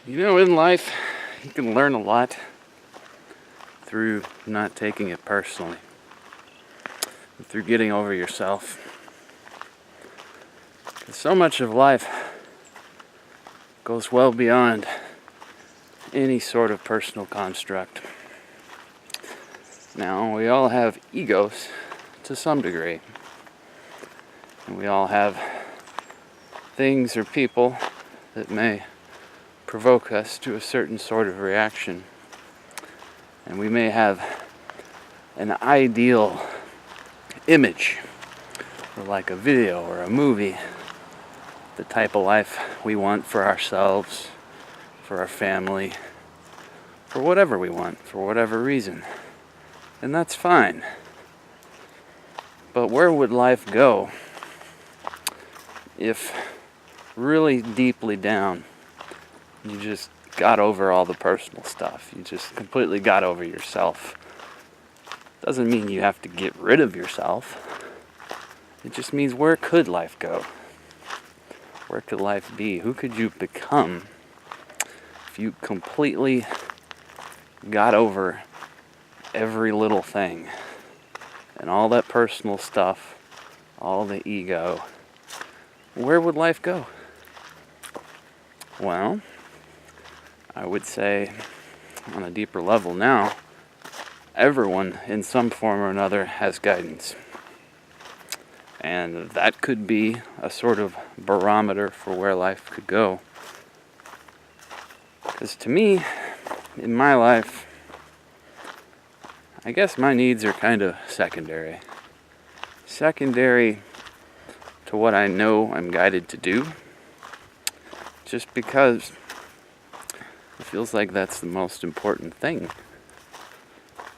In life, you can learn a lot through not taking it personally, through getting over yourself. 'Cause so much of life goes well beyond any sort of personal construct. Now, we all have egos to some degree, and we all have things or people that may provoke us to a certain sort of reaction. And we may have an ideal image, or like a video or a movie, the type of life we want for ourselves, for our family, for whatever we want, for whatever reason. And that's fine. But where would life go if really deeply down you just got over all the personal stuff? You just completely got over yourself. Doesn't mean you have to get rid of yourself. It just means, where could life go? Where could life be? Who could you become if you completely got over every little thing and all that personal stuff, all the ego? Where would life go? Well, I would say on a deeper level now, everyone in some form or another has guidance. And that could be a sort of barometer for where life could go. Because to me, in my life, I guess my needs are kind of secondary. Secondary to what I know I'm guided to do. Just because it feels like that's the most important thing.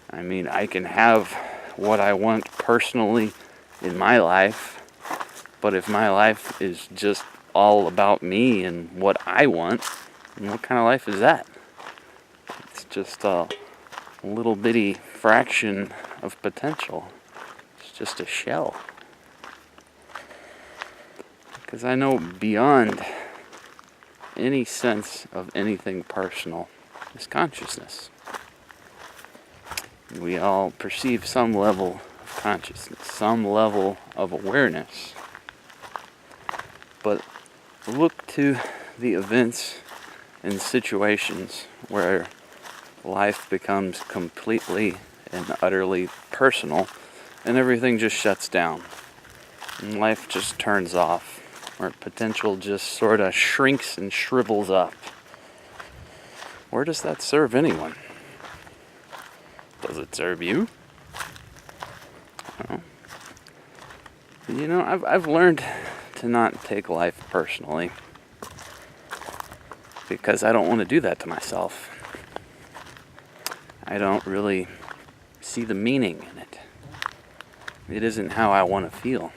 I mean, I can have what I want personally in my life, but if my life is just all about me and what I want, then what kind of life is that? It's just a little bitty fraction of potential. It's just a shell. Because I know beyond any sense of anything personal is consciousness. We all perceive some level of consciousness, some level of awareness. But look to the events and situations where life becomes completely and utterly personal and everything just shuts down. And life just turns off. Where potential just sort of shrinks and shrivels up. Where does that serve anyone? Does it serve you? Well, I've learned to not take life personally because I don't want to do that to myself. I don't really see the meaning in it. It isn't how I want to feel.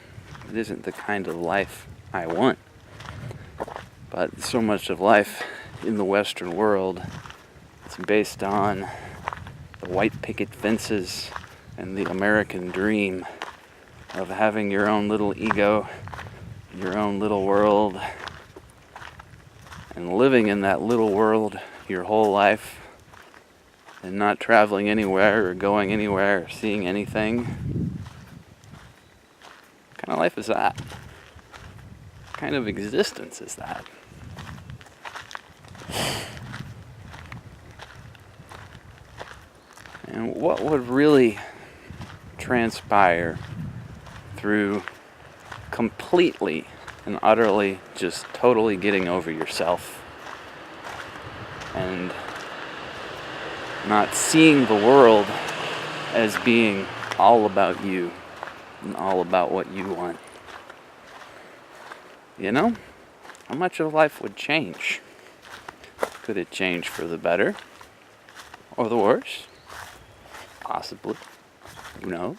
It isn't the kind of life I want. But so much of life in the Western world is based on the white picket fences and the American dream of having your own little ego, your own little world, and living in that little world your whole life and not traveling anywhere or going anywhere or seeing anything. What kind of life is that? Kind of existence is that? And what would really transpire through completely and utterly just totally getting over yourself and not seeing the world as being all about you and all about what you want? How much of life would change? Could it change for the better? Or the worse? Possibly. Who knows?